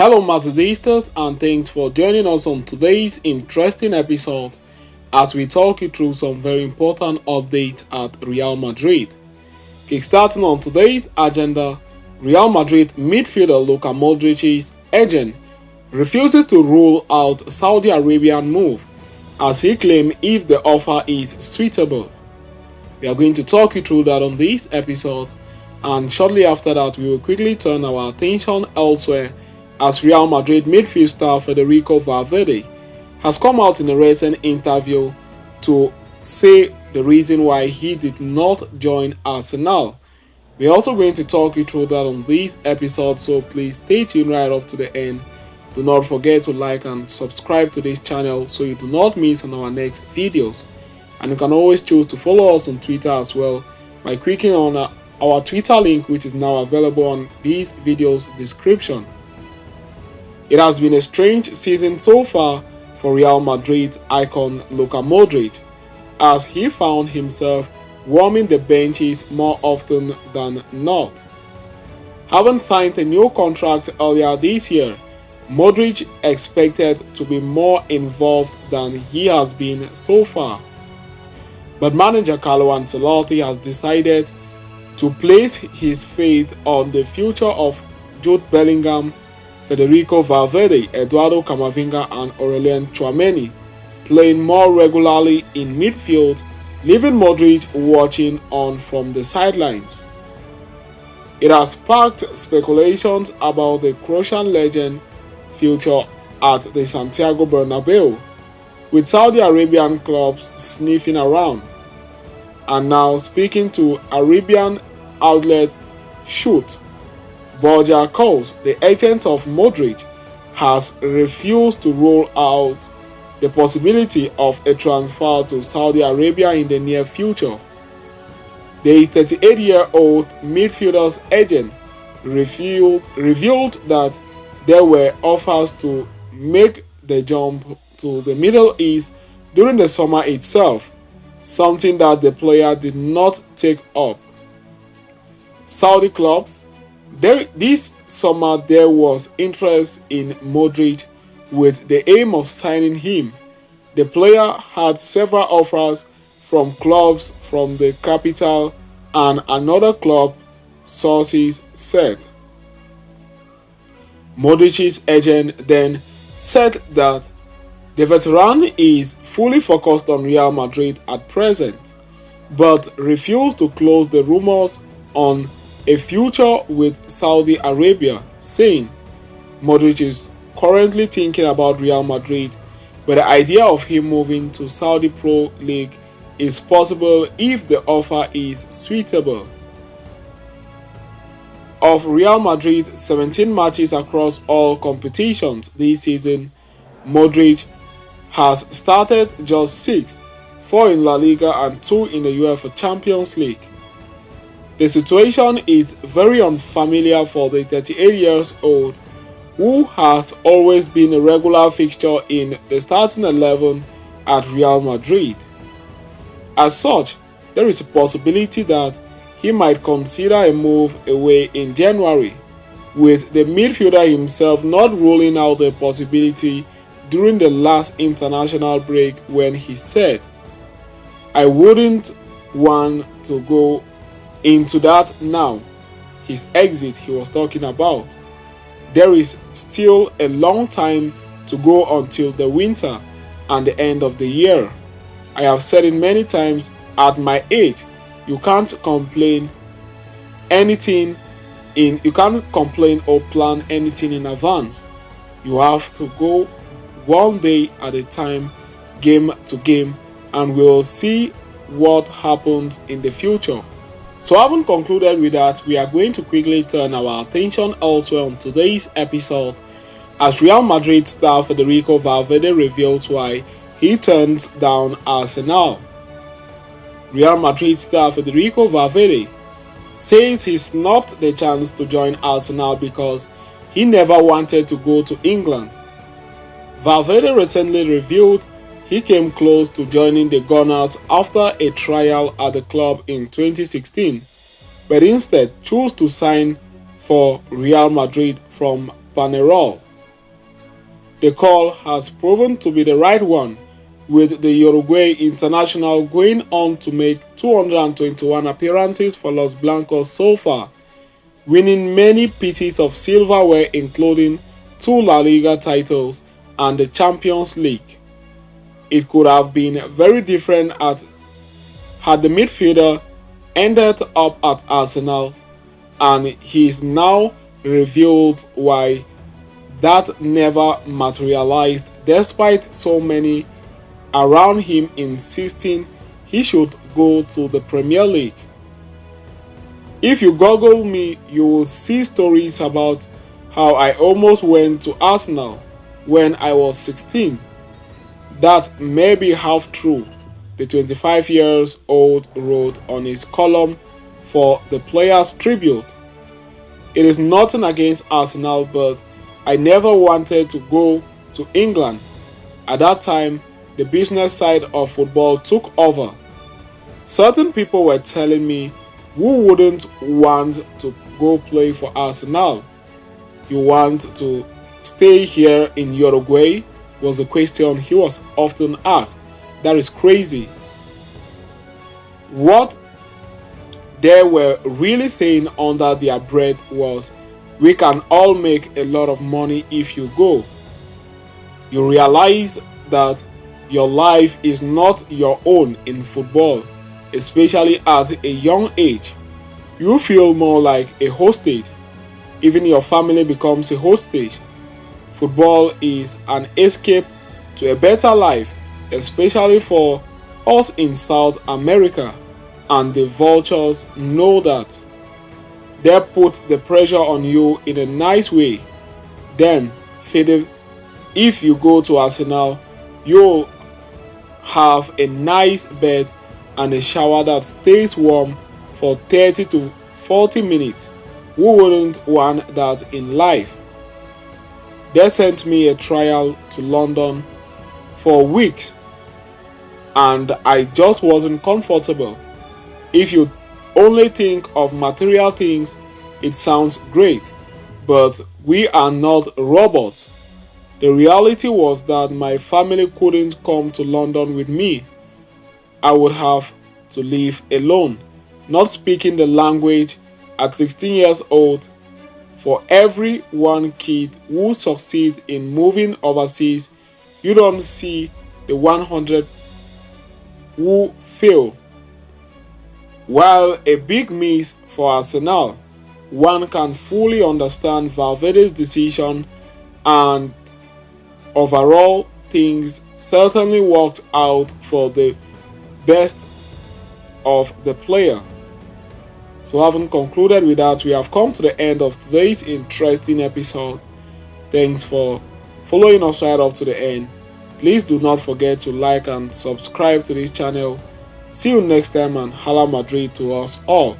Hello Madridistas, and thanks for joining us on today's interesting episode as we talk you through some very important updates at Real Madrid. Kickstarting on today's agenda, Real Madrid midfielder Luka Modrić'S agent refuses to rule out Saudi Arabian move as he claims if the offer is suitable. We are going to talk you through that on this episode, and shortly after that we will quickly turn our attention elsewhere as Real Madrid midfield star Federico Valverde has come out in a recent interview to say the reason why he did not join Arsenal. We're also going to talk you through that on this episode, so please stay tuned right up to the end. Do not forget to like and subscribe to this channel so you do not miss on our next videos. And you can always choose to follow us on Twitter as well by clicking on our Twitter link, which is now available on this video's description. It has been a strange season so far for Real Madrid icon Luka Modric, as he found himself warming the benches more often than not. Having signed a new contract earlier this year, Modric expected to be more involved than he has been so far. But manager Carlo Ancelotti has decided to place his faith on the future of Jude Bellingham, Federico Valverde, Eduardo Camavinga and Aurelien Tchouameni playing more regularly in midfield, leaving Modric watching on from the sidelines. It has sparked speculations about the Croatian legend future at the Santiago Bernabeu, with Saudi Arabian clubs sniffing around. And now, speaking to Arabian outlet Shoot, Borja calls the agent of Modric has refused to rule out the possibility of a transfer to Saudi Arabia in the near future. The 38-year-old midfielder's agent revealed that there were offers to make the jump to the Middle East during the summer itself, something that the player did not take up. Saudi clubs. This summer there was interest in Modric with the aim of signing him. The player had several offers from clubs from the capital and another club, sources said. Modric's agent then said that the veteran is fully focused on Real Madrid at present, but refused to close the rumors on a future with Saudi Arabia, saying Modric is currently thinking about Real Madrid, but the idea of him moving to Saudi Pro League is possible if the offer is suitable. Of Real Madrid's 17 matches across all competitions this season, Modric has started just 6, 4 in La Liga and 2 in the UEFA Champions League. The situation is very unfamiliar for the 38-year-old, who has always been a regular fixture in the starting 11 at Real Madrid. As such, there is a possibility that he might consider a move away in January, with the midfielder himself not ruling out the possibility during the last international break when he said, "I wouldn't want to go into that now." His exit he was talking about. There is still a long time to go until the winter and the end of the year. I have said it many times, at my age, you can't complain or plan anything in advance. You have to go one day at a time, game to game, and we'll see what happens in the future. So having concluded with that, we are going to quickly turn our attention elsewhere on today's episode as Real Madrid star Federico Valverde reveals why he turns down Arsenal. Real Madrid star Federico Valverde says he snubbed the chance to join Arsenal because he never wanted to go to England. Valverde recently revealed he came close to joining the Gunners after a trial at the club in 2016, but instead chose to sign for Real Madrid from Panerol. The call has proven to be the right one, with the Uruguay international going on to make 221 appearances for Los Blancos so far, winning many pieces of silverware including 2 La Liga titles and the Champions League. It could have been very different had the midfielder ended up at Arsenal, and he's now revealed why that never materialized despite so many around him insisting he should go to the Premier League. If you Google me, you will see stories about how I almost went to Arsenal when I was 16. That may be half true, the 25 years old wrote on his column for the Players Tribute. It is nothing against Arsenal, but I never wanted to go to England. At that time, the business side of football took over. Certain people were telling me, who wouldn't want to go play for Arsenal? You want to stay here in Uruguay? Was a question he was often asked. That is crazy. What they were really saying under their breath was, we can all make a lot of money if you go. You realize that your life is not your own in football, especially at a young age. You feel more like a hostage. Even your family becomes a hostage. Football is an escape to a better life, especially for us in South America, and the vultures know that. They put the pressure on you in a nice way. Then, FEDE, if you go to Arsenal, you'll have a nice bed and a shower that stays warm for 30 to 40 minutes. Who wouldn't want that in life? They sent me a trial to London for weeks, and I just wasn't comfortable. If you only think of material things, it sounds great, but we are not robots. The reality was that my family couldn't come to London with me. I would have to live alone, not speaking the language at 16 years old. For every one kid who succeeds in moving overseas, you don't see the 100 who fail. While a big miss for Arsenal, one can fully understand Valverde's decision, and overall things certainly worked out for the best of the player. So having concluded with that, we have come to the end of today's interesting episode. Thanks for following us right up to the end. Please do not forget to like and subscribe to this channel. See you next time, and Hala Madrid to us all.